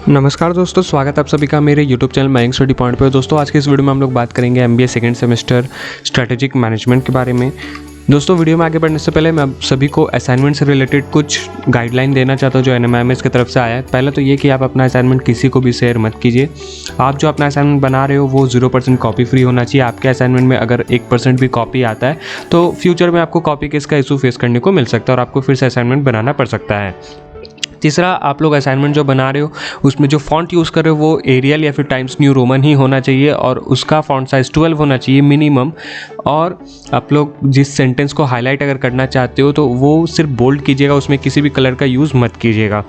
नमस्कार दोस्तों, स्वागत है आप सभी का मेरे YouTube channel Mayank study point पे। दोस्तों आज के इस वीडियो में हम लोग बात करेंगे MBA second semester strategic management के बारे में। दोस्तों वीडियो में आगे बढ़ने से पहले मैं आप सभी को असाइनमेंट से रिलेटेड कुछ गाइडलाइन देना चाहता हूँ जो एनएमएमएस की तरफ से आया है। पहले तो ये कि आप अपना असाइनमेंट किसी को भी शेयर मत कीजिए। आप जो अपना असाइनमेंट बना रहे हो वो 0% कॉपी फ्री होना चाहिए। आपके असाइनमेंट में अगर 1% भी कॉपी आता है तो फ्यूचर में आपको कॉपी केस का इशू फेस करने को मिल सकता है और आपको फिर से असाइनमेंट बनाना पड़ सकता है। तीसरा, आप लोग असाइनमेंट जो बना रहे हो उसमें जो फॉन्ट यूज़ कर रहे हो वो एरियल या फिर टाइम्स न्यू रोमन ही होना चाहिए और उसका फॉन्ट साइज़ 12 होना चाहिए मिनिमम। और आप लोग जिस सेंटेंस को हाईलाइट अगर करना चाहते हो तो वो सिर्फ बोल्ड कीजिएगा, उसमें किसी भी कलर का यूज़ मत कीजिएगा।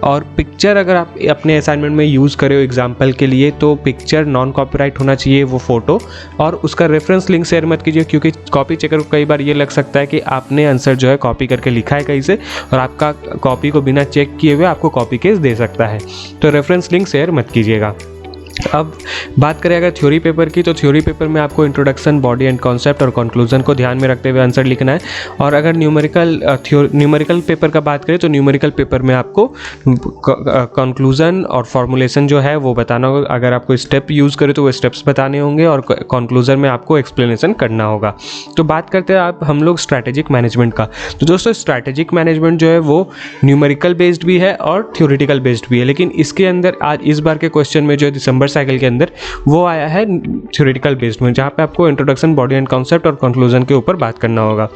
और पिक्चर अगर आप अपने असाइनमेंट में यूज़ करे हो एग्जाम्पल के लिए तो पिक्चर नॉन कॉपीराइट होना चाहिए वो फ़ोटो, और उसका रेफरेंस लिंक शेयर मत कीजिए क्योंकि कॉपी चेकर को कई बार ये लग सकता है कि आपने आंसर जो है कॉपी करके लिखा है कहीं से और आपका कॉपी को बिना चेक किए हुए आपको कॉपी केस दे सकता है। तो रेफरेंस लिंक शेयर मत कीजिएगा। अब बात करें अगर थ्योरी पेपर की, तो थ्योरी पेपर में आपको इंट्रोडक्शन, बॉडी एंड कॉन्सेप्ट और कंक्लूजन को ध्यान में रखते हुए आंसर लिखना है। और अगर न्यूमेरिकल पेपर का बात करें तो न्यूमेरिकल पेपर में आपको कंक्लूजन और फॉर्मुलेशन जो है वो बताना होगा। अगर आपको स्टेप यूज़ करें तो वो स्टेप्स बताने होंगे और कंक्लूजन में आपको एक्सप्लेनेशन करना होगा। तो बात करते हैं हम लोग स्ट्रैटेजिक मैनेजमेंट का। तो दोस्तों स्ट्रैटेजिक मैनेजमेंट जो है वो न्यूमेरिकल बेस्ड भी है और थ्योरेटिकल बेस्ड भी है, लेकिन इसके अंदर आज इस बार के क्वेश्चन में जो दिसंबर साइकिल के अंदर वो आया है थ्योरेटिकल बेस्ड में, जहाँ पे आपको इंट्रोडक्शन, बॉडी एंड कॉन्सेप्ट और कंक्लूजन के ऊपर बात करना होगा।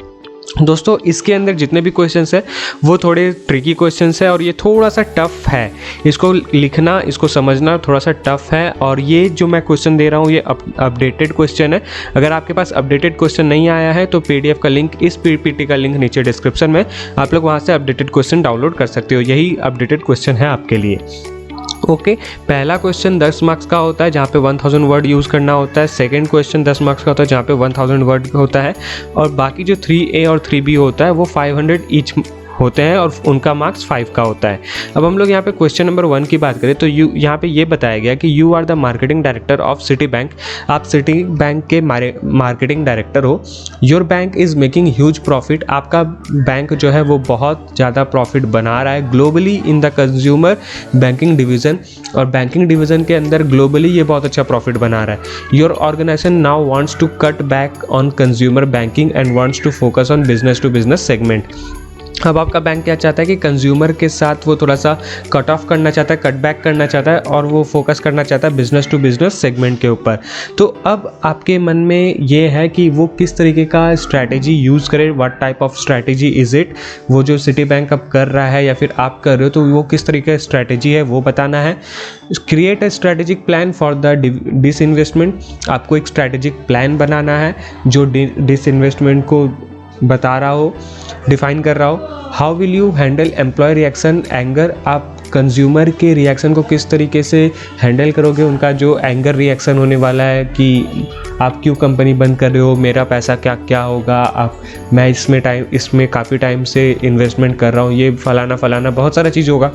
दोस्तों इसके अंदर जितने भी क्वेश्चंस है वो थोड़े ट्रिकी क्वेश्चंस है और ये थोड़ा सा टफ है। इसको लिखना, इसको समझना थोड़ा सा टफ है। और ये जो मैं क्वेश्चन दे रहा हूँ ये अपडेटेड क्वेश्चन है। अगर आपके पास अपडेटेड क्वेश्चन नहीं आया है तो पीडीएफ का लिंक, इस पीपीटी का लिंक नीचे डिस्क्रिप्शन में, आप लोग वहाँ से अपडेटेड क्वेश्चन डाउनलोड कर सकते हो। यही अपडेटेड क्वेश्चन है आपके लिए। ओके, पहला क्वेश्चन 10 मार्क्स का होता है जहाँ पे 1000 वर्ड यूज़ करना होता है। सेकंड क्वेश्चन 10 मार्क्स का होता है जहाँ पे 1000 वर्ड होता है। और बाकी जो 3A और 3B होता है वो 500 ईच होते हैं और उनका मार्क्स 5 का होता है। अब हम लोग यहाँ पे क्वेश्चन नंबर 1 की बात करें तो यहाँ पे ये बताया गया कि you are the marketing director of Citibank. आप सिटी बैंक के मार्केटिंग डायरेक्टर हो। Your bank is making huge profit. आपका बैंक जो है वो बहुत ज़्यादा प्रॉफिट बना रहा है globally in the consumer banking division, और बैंकिंग डिवीज़न के अंदर ग्लोबली ये बहुत अच्छा प्रॉफिट बना रहा है। Your organisation now wants to cut back on consumer banking and wants to focus on business to business segment. अब आपका बैंक क्या चाहता है कि कंज्यूमर के साथ वो थोड़ा सा कट ऑफ करना चाहता है, कट बैक करना चाहता है और वो फोकस करना चाहता है बिजनेस टू बिजनेस सेगमेंट के ऊपर। तो अब आपके मन में ये है कि वो किस तरीके का स्ट्रैटेजी यूज़ करे, what type of strategy is it. वो जो सिटी बैंक अब कर रहा है या फिर आप कर रहे हो तो वो किस तरीके का स्ट्रैटेजी है वो बताना है। Create a strategic plan for the disinvestment. आपको एक स्ट्रैटेजिक प्लान बनाना है जो डिसइन्वेस्टमेंट को बता रहा हो, डिफाइन कर रहा हो। How will you handle employee reaction, anger. आप कंज्यूमर के रिएक्शन को किस तरीके से हैंडल करोगे, उनका जो एंगर रिएक्शन होने वाला है कि आप क्यों कंपनी बंद कर रहे हो, मेरा पैसा क्या क्या होगा, मैं इसमें काफ़ी टाइम से इन्वेस्टमेंट कर रहा हूँ, ये फलाना बहुत सारा चीज़ होगा।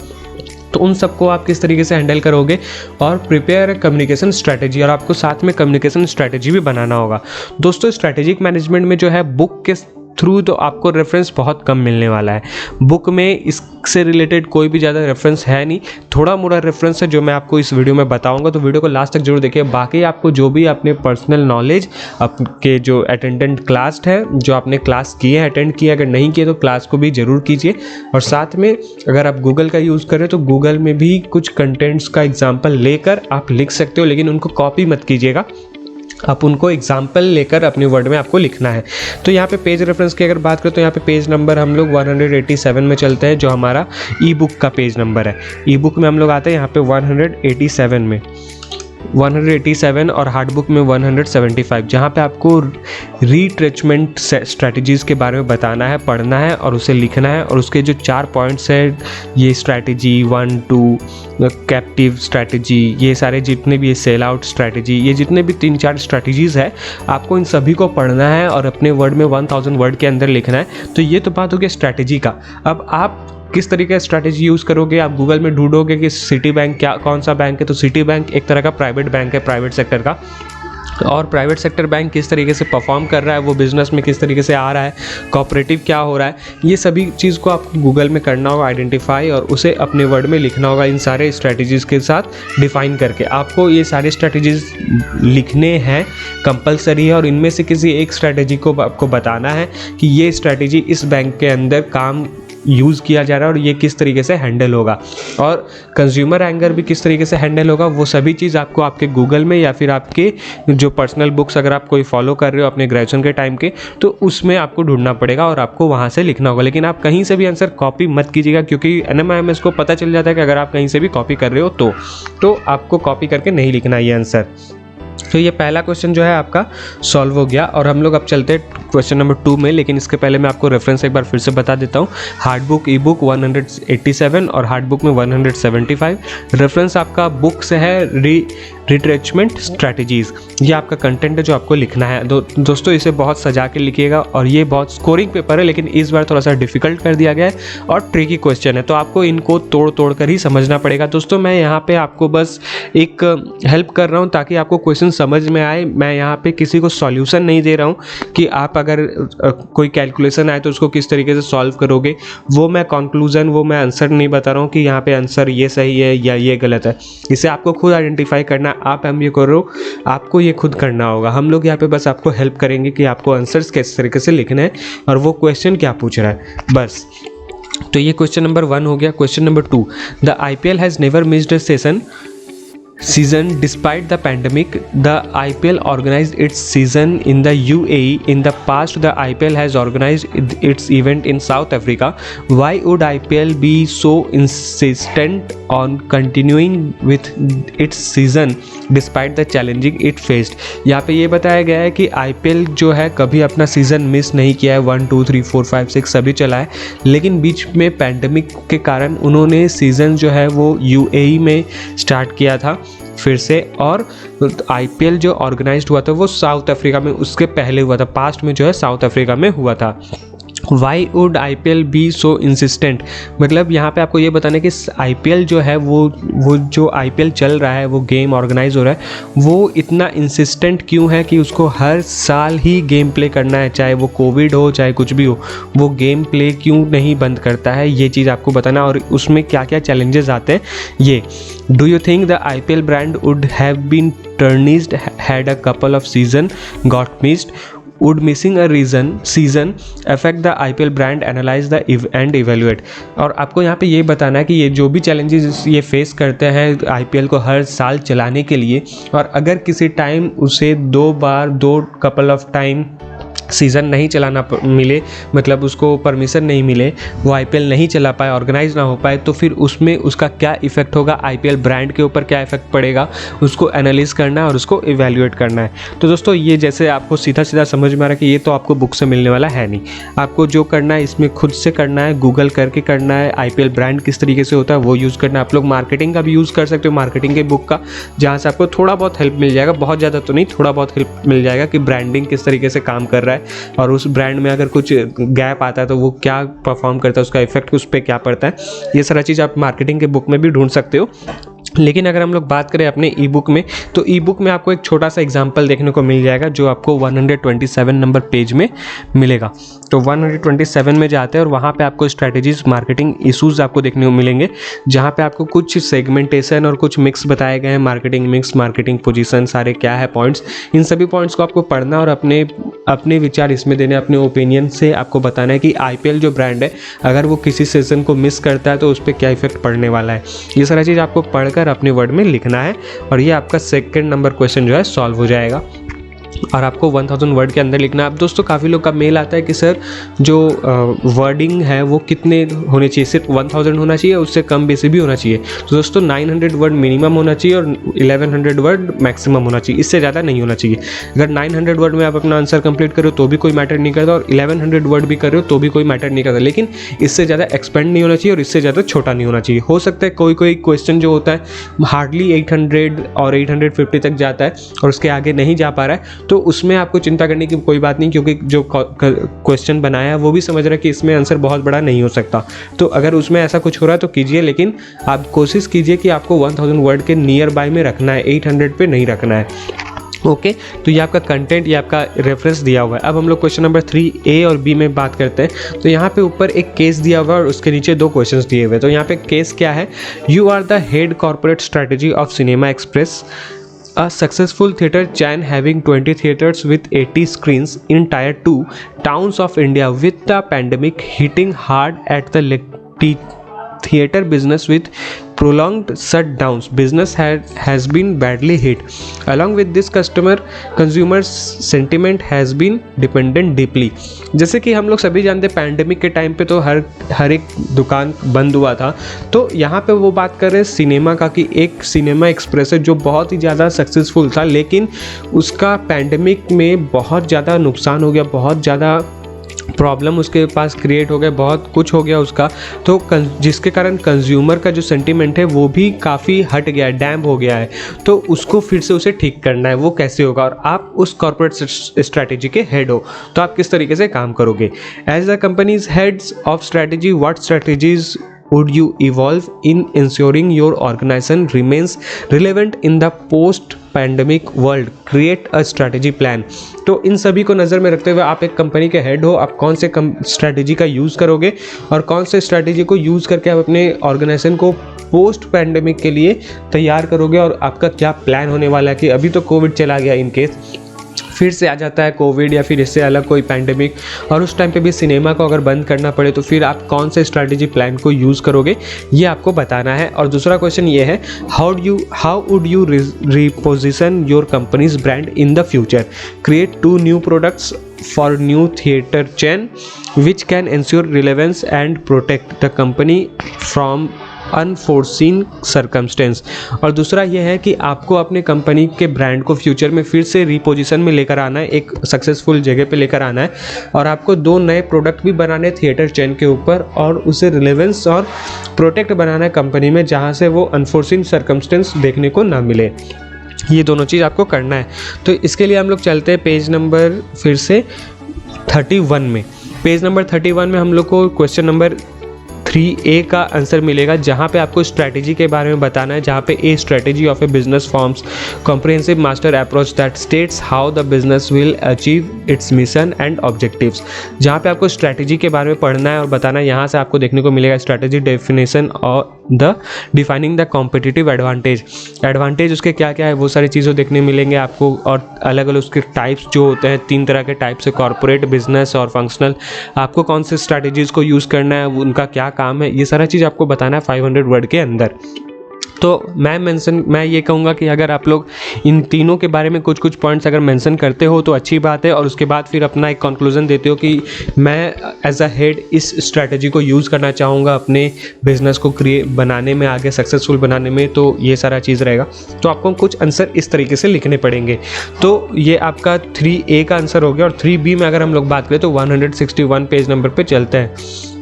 तो उन सबको आप किस तरीके से हैंडल करोगे। और प्रिपेयर कम्युनिकेशन स्ट्रैटेजी, और आपको साथ में कम्युनिकेशन स्ट्रैटेजी भी बनाना होगा। दोस्तों स्ट्रैटेजिक मैनेजमेंट में जो है बुक के थ्रू तो आपको रेफरेंस बहुत कम मिलने वाला है। बुक में इससे रिलेटेड कोई भी ज़्यादा रेफरेंस है नहीं, थोड़ा मोड़ा रेफरेंस है जो मैं आपको इस वीडियो में बताऊंगा, तो वीडियो को लास्ट तक जरूर देखिए। बाकी आपको जो भी अपने पर्सनल नॉलेज, आपके जो अटेंडेंट क्लास है, जो आपने क्लास किए हैं, अटेंड किए, अगर नहीं किए तो क्लास को भी ज़रूर कीजिए। और साथ में अगर आप गूगल का यूज़ करें तो गूगल में भी कुछ कंटेंट्स का एग्जाम्पल लेकर आप लिख सकते हो, लेकिन उनको कॉपी मत कीजिएगा, आप उनको एग्जाम्पल लेकर अपने वर्ड में आपको लिखना है। तो यहाँ पे पेज रेफरेंस की अगर बात करें तो यहाँ पे पेज नंबर हम लोग 187 में चलते हैं जो हमारा ई बुक का पेज नंबर है। ई बुक में हम लोग आते हैं यहाँ पे 187 में, 187 और हार्ड बुक में 175, जहाँ पे आपको रीट्रेचमेंट स्ट्रैटेजीज़ के बारे में बताना है, पढ़ना है और उसे लिखना है। और उसके जो 4 पॉइंट्स हैं, ये स्ट्रैटेजी 1, 2, कैप्टिव स्ट्रैटेजी, ये सारे जितने भी, ये सेल आउट स्ट्रैटेजी, ये जितने भी 3-4 स्ट्रैटेजीज़ है, आपको इन सभी को पढ़ना है और अपने वर्ड में 1000 वर्ड के अंदर लिखना है। तो ये तो बात हो गई स्ट्रैटेजी का। अब आप किस तरीके का स्ट्रैटेजी यूज़ करोगे, आप गूगल में ढूंढोगे कि सिटी बैंक कौन सा बैंक है, तो सिटी बैंक एक तरह का प्राइवेट बैंक है, प्राइवेट सेक्टर का। और प्राइवेट सेक्टर बैंक किस तरीके से परफॉर्म कर रहा है, वो बिज़नेस में किस तरीके से आ रहा है, कोऑपरेटिव क्या हो रहा है, ये सभी चीज़ को आपको गूगल में करना होगा आइडेंटिफाई, और उसे अपने वर्ड में लिखना होगा इन सारे स्ट्रैटेजीज़ के साथ डिफाइन करके। आपको ये सारे स्ट्रैटेजीज़ लिखने हैं, कंपलसरी है, और इनमें से किसी एक स्ट्रैटेजी को आपको बताना है कि ये स्ट्रैटेजी इस बैंक के अंदर काम यूज़ किया जा रहा है और ये किस तरीके से हैंडल होगा, और कंज्यूमर एंगर भी किस तरीके से हैंडल होगा। वो सभी चीज़ आपको आपके गूगल में या फिर आपके जो पर्सनल बुक्स अगर आप कोई फॉलो कर रहे हो अपने ग्रेजुएशन के टाइम के, तो उसमें आपको ढूंढना पड़ेगा और आपको वहाँ से लिखना होगा। लेकिन आप कहीं से भी आंसर कॉपी मत कीजिएगा, क्योंकि NMIMS को पता चल जाता है कि अगर आप कहीं से भी कॉपी कर रहे हो तो आपको कॉपी करके नहीं लिखना ये आंसर। तो ये पहला क्वेश्चन जो है आपका सॉल्व हो गया, और हम लोग अब चलते हैं क्वेश्चन नंबर 2 में। लेकिन इसके पहले मैं आपको रेफरेंस एक बार फिर से बता देता हूँ। हार्ड बुक ई बुक 187 और हार्ड बुक में 175। रेफरेंस आपका बुक से है रिट्रेचमेंट स्ट्रैटेजीज़। ये आपका कंटेंट है जो आपको लिखना है। दोस्तों इसे बहुत सजा के लिखिएगा, और ये बहुत स्कोरिंग पेपर है, लेकिन इस बार थोड़ा सा डिफिकल्ट कर दिया गया है और ट्रिकी क्वेश्चन है, तो आपको इनको तोड़ कर ही समझना पड़ेगा। दोस्तों मैं यहाँ पे आपको बस एक हेल्प कर रहा हूँ ताकि आपको क्वेश्चन समझ में आए। मैं यहाँ पे किसी को सॉल्यूशन नहीं दे रहा हूँ कि आप अगर कोई कैलकुलेशन आए तो उसको किस तरीके से सॉल्व करोगे, वो मैं कंक्लूजन, वो मैं आंसर नहीं बता रहा हूँ कि यहाँ पे आंसर ये सही है या ये गलत है। इसे आपको खुद आइडेंटिफाई करना, आप ये करो, आपको ये खुद करना होगा। हम लोग यहाँ पे बस आपको हेल्प करेंगे कि आपको आंसर्स किस तरीके से लिखना है और वो क्वेश्चन क्या पूछ रहा है, बस। तो ये क्वेश्चन नंबर 1 हो गया। Question number 2, the IPL has never missed a season despite the pandemic. The IPL organized its season in the UAE. In the past, the IPL has organized its event in South Africa. Why would IPL be so insistent on continuing with its season despite the challenging it faced? यहाँ पे ये बताया गया है कि IPL जो है कभी अपना सीज़न मिस नहीं किया है। 1 2 3 4 5 6 सभी चला है, लेकिन बीच में पैंडमिक के कारण उन्होंने सीज़न जो है वो UAE में स्टार्ट किया था फिर से, और IPL जो ऑर्गेनाइज्ड हुआ था वो साउथ अफ्रीका में उसके पहले हुआ था। पास्ट में जो है साउथ अफ्रीका में हुआ था। Why would IPL be so insistent, मतलब यहाँ पे आपको ये बताना है कि IPL जो है वो जो IPL चल रहा है, वो गेम ऑर्गेनाइज हो रहा है, वो इतना इंसिस्टेंट क्यों है कि उसको हर साल ही गेम प्ले करना है, चाहे वो कोविड हो चाहे कुछ भी हो, वो गेम प्ले क्यों नहीं बंद करता है, ये चीज़ आपको बताना, और उसमें क्या क्या चैलेंजेस आते हैं ये। Do you think the IPL brand would have been tarnished had a couple of season got missed? Would missing a season affect the IPL brand? Analyze the and evaluate। और आपको यहाँ पे ये बताना है कि ये जो भी चैलेंजेस ये फेस करते हैं IPL को हर साल चलाने के लिए, और अगर किसी टाइम उसे 2 कपल ऑफ टाइम सीज़न नहीं चलाना मिले, मतलब उसको परमिशन नहीं मिले, वो IPL नहीं चला पाए, ऑर्गेनाइज ना हो पाए, तो फिर उसमें उसका क्या इफ़ेक्ट होगा, IPL ब्रांड के ऊपर क्या इफ़ेक्ट पड़ेगा, उसको एनालिस करना है और उसको इवैल्यूएट करना है। तो दोस्तों ये जैसे आपको सीधा समझ में आ रहा है कि ये तो आपको बुक से मिलने वाला है नहीं, आपको जो करना है इसमें खुद से करना है, गूगल करके करना है, IPL ब्रांड किस तरीके से होता है वो यूज़ करना है। आप लोग मार्केटिंग का भी यूज़ कर सकते हो, मार्केटिंग के बुक का, जहाँ से आपको थोड़ा बहुत हेल्प मिल जाएगा, बहुत ज़्यादा तो नहीं, थोड़ा बहुत हेल्प मिल जाएगा कि ब्रांडिंग किस तरीके से काम कर रहा है, और उस ब्रांड में अगर कुछ गैप आता है तो वो क्या परफॉर्म करता है, उसका इफेक्ट उस पर क्या पड़ता है, ये सारा चीज़ आप मार्केटिंग के बुक में भी ढूंढ सकते हो। लेकिन अगर हम लोग बात करें अपने ई बुक में, तो ई बुक में आपको एक छोटा सा एग्जाम्पल देखने को मिल जाएगा जो आपको 127 नंबर पेज में मिलेगा। तो 127 में जाते हैं और वहाँ पे आपको स्ट्रैटेजीज, मार्केटिंग इशूज़ आपको देखने को मिलेंगे, जहाँ पे आपको कुछ सेगमेंटेशन और कुछ मिक्स बताए गए हैं, मार्केटिंग मिक्स, मार्केटिंग पोजीशन, सारे क्या है पॉइंट्स, इन सभी पॉइंट्स को आपको पढ़ना और अपने विचार इसमें देने, अपने ओपिनियन से आपको बताना है कि IPL जो ब्रांड है अगर वो किसी सेशन को मिस करता है तो उस पर क्या इफेक्ट पड़ने वाला है। ये सारा चीज़ आपको पढ़कर अपने वर्ड में लिखना है, और ये आपका सेकंड नंबर क्वेश्चन जो है सॉल्व हो जाएगा, और आपको 1000 वर्ड के अंदर लिखना है। अब दोस्तों काफ़ी लोग का मेल आता है कि सर जो वर्डिंग है वो कितने होने चाहिए, सिर्फ 1000 होना चाहिए, उससे कम बेसी भी होना चाहिए? तो दोस्तों 900 वर्ड मिनिमम होना चाहिए और 1100 वर्ड मैक्सिमम होना चाहिए, इससे ज़्यादा नहीं होना चाहिए। अगर 900 वर्ड में आप अपना आंसर कंप्लीट करो तो भी कोई मैटर नहीं करता, और 1100 वर्ड भी कर रहे हो तो भी कोई मैटर नहीं करता, लेकिन इससे ज़्यादा एक्सपेंड नहीं होना चाहिए और इससे ज़्यादा छोटा नहीं होना चाहिए। हो सकता है कोई क्वेश्चन जो होता है हार्डली 800 और 850 तक जाता है और उसके आगे नहीं जा पा रहा है, तो उसमें आपको चिंता करने की कोई बात नहीं, क्योंकि जो क्वेश्चन बनाया है वो भी समझ रहा है कि इसमें आंसर बहुत बड़ा नहीं हो सकता। तो अगर उसमें ऐसा कुछ हो रहा है तो कीजिए, लेकिन आप कोशिश कीजिए कि आपको 1000 वर्ड के नियर बाय में रखना है, 800 पे नहीं रखना है। ओके तो ये आपका कंटेंट, ये आपका रेफरेंस दिया हुआ है। अब हम लोग क्वेश्चन नंबर 3A और B में बात करते हैं। तो यहाँ पे ऊपर एक केस दिया हुआ है और उसके नीचे 2 क्वेश्चंस दिए हुए हैं। तो यहाँ पे केस क्या है, you are the head corporate strategy of Cinema Express, a successful theatre chain having 20 theatres with 80 screens in tier 2 towns of India. With the pandemic hitting hard at the theatre business with prolonged shutdowns, business has been badly hit. Along with this, consumer sentiment has been dependent deeply. जैसे कि हम लोग सभी जानते हैं pandemic के time पे तो हर एक दुकान बंद हुआ था। तो यहाँ पे वो बात कर रहे हैं सिनेमा का कि एक सिनेमा एक्सप्रेस है जो बहुत ही ज़्यादा सक्सेसफुल था, लेकिन उसका पैंडेमिक में बहुत ज़्यादा नुकसान हो गया, बहुत ज़्यादा प्रॉब्लम उसके पास क्रिएट हो गया, बहुत कुछ हो गया उसका। तो जिसके कारण कंज्यूमर का जो सेंटीमेंट है वो भी काफ़ी हट गया है, डैम्प हो गया है। तो उसको फिर से उसे ठीक करना है, वो कैसे होगा, और आप उस कॉर्पोरेट स्ट्रैटेजी के हेड हो तो आप किस तरीके से काम करोगे। As the companies heads of strategy, what strategies would you evolve in ensuring your organization remains relevant in the post pandemic world? Create a strategy plan. तो इन सभी को नज़र में रखते हुए आप एक कंपनी के हेड हो, आप कौन से स्ट्रैटेजी का यूज़ करोगे और कौन से स्ट्रैटेजी को यूज़ करके आप अपने ऑर्गेनाइजेशन को पोस्ट पैंडेमिक के लिए तैयार करोगे, और आपका क्या प्लान होने वाला है कि अभी तो कोविड चला गया, इन केस फिर से आ जाता है कोविड या फिर इससे अलग कोई पैंडेमिक, और उस टाइम पे भी सिनेमा को अगर बंद करना पड़े तो फिर आप कौन से स्ट्रैटेजी प्लान को यूज़ करोगे, ये आपको बताना है। और दूसरा क्वेश्चन ये है, how would you reposition your companies brand in the future? Create 2 new products for new theatre chain which can ensure relevance and protect the company from unforeseen circumstance. और दूसरा यह है कि आपको अपने कंपनी के ब्रांड को फ्यूचर में फिर से रिपोजिशन में लेकर आना है, एक सक्सेसफुल जगह पे लेकर आना है, और आपको 2 नए प्रोडक्ट भी बनाने थिएटर चेन के ऊपर, और उसे रिलेवेंस और प्रोटेक्ट बनाना है कंपनी में, जहाँ से वो अनफोर्सीन सर्कमस्टेंस देखने को ना मिले। ये दोनों चीज़ आपको करना है। तो इसके लिए हम लोग चलते हैं पेज नंबर फिर से 31 में। पेज नंबर 31 में हम लोग को क्वेश्चन नंबर 3A का आंसर मिलेगा, जहाँ पे आपको स्ट्रैटेजी के बारे में बताना है, जहाँ पे a strategy of a business forms comprehensive master approach that states how the business will achieve its mission and objectives. जहाँ पे आपको स्ट्रैटेजी के बारे में पढ़ना है और बताना है, यहाँ से आपको देखने को मिलेगा स्ट्रैटेजी डेफिनेशन और the defining the competitive advantage उसके क्या क्या है, वो सारी चीज़ें देखने मिलेंगे आपको, और अलग अलग उसके टाइप्स जो होते हैं, 3 तरह के टाइप्स है, कॉर्पोरेट, बिजनेस और फंक्शनल। आपको कौन से स्ट्रैटेजीज़ को यूज़ करना है, उनका क्या काम है, ये सारा चीज़ आपको बताना है 500 वर्ड के अंदर। तो मैं ये कहूँगा कि अगर आप लोग इन तीनों के बारे में कुछ पॉइंट्स अगर मेंशन करते हो तो अच्छी बात है, और उसके बाद फिर अपना एक कंक्लूजन देते हो कि मैं एज अ हेड इस स्ट्रैटेजी को यूज़ करना चाहूँगा अपने बिजनेस को बनाने में, आगे सक्सेसफुल बनाने में, तो ये सारा चीज़ रहेगा। तो आपको कुछ आंसर इस तरीके से लिखने पड़ेंगे। तो ये आपका 3A का आंसर हो गया। और 3B में अगर हम लोग बात करें तो 161 पेज नंबर पर चलते हैं।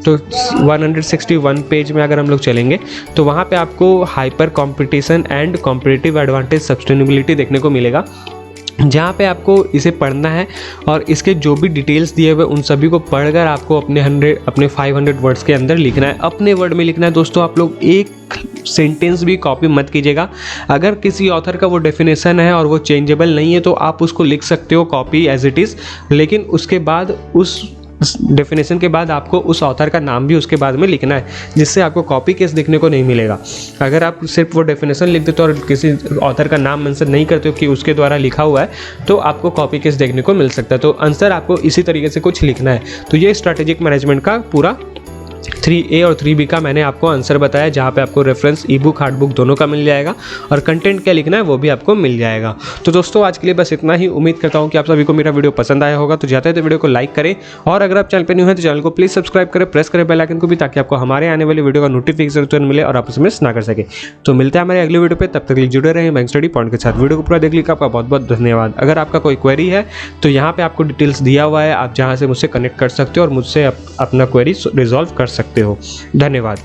तो 161 पेज में अगर हम लोग चलेंगे तो वहाँ पे आपको hyper competition and competitive advantage sustainability देखने को मिलेगा, जहाँ पे आपको इसे पढ़ना है और इसके जो भी डिटेल्स दिए हुए उन सभी को पढ़कर आपको अपने 500 वर्ड्स के अंदर लिखना है, अपने वर्ड में लिखना है। दोस्तों आप लोग एक सेंटेंस भी कॉपी मत कीजिएगा। अगर किसी ऑथर का वो डेफिनेशन है और वो चेंजेबल नहीं है तो आप उसको लिख सकते हो कॉपी एज इट इज़, लेकिन उसके बाद उस डेफिनेशन के बाद आपको उस ऑथर का नाम भी उसके बाद में लिखना है, जिससे आपको कॉपी केस देखने को नहीं मिलेगा। अगर आप सिर्फ वो डेफिनेशन लिख देते हो और किसी ऑथर का नाम मेंशन नहीं करते हो कि उसके द्वारा लिखा हुआ है, तो आपको कॉपी केस देखने को मिल सकता है। तो आंसर आपको इसी तरीके से कुछ लिखना है। तो ये स्ट्रैटेजिक मैनेजमेंट का पूरा 3A और 3B का मैंने आपको आंसर बताया, जहाँ पे आपको रेफरेंस ई बुक हार्ड बुक दोनों का मिल जाएगा, और कंटेंट क्या लिखना है वो भी आपको मिल जाएगा। तो दोस्तों आज के लिए बस इतना ही। उम्मीद करता हूँ कि आप सभी को मेरा वीडियो पसंद आया होगा। तो जाते हैं तो वीडियो को लाइक करें, और अगर आप चैनल पर न्यू है तो चैनल को प्लीज़ सब्सक्राइब करें, प्रेस करें बेल आइकन को भी, ताकि आपको हमारे आने वाली वीडियो का नोटिफिकेशन मिले और आप उसमें मिस ना कर सके। तो मिलते हैं हमारे अगले वीडियो पर, तब तक जुड़े रहें बैंक स्टडी पॉइंट के साथ। वीडियो को पूरा देखने का आपका बहुत बहुत धन्यवाद। अगर आपका कोई क्वेरी है तो यहाँ पे आपको डिटेल्स दिया हुआ है, आप जहाँ से मुझसे कनेक्ट कर सकते हो और मुझसे अपना क्वेरी रिजॉल्व कर सकते हो। धन्यवाद।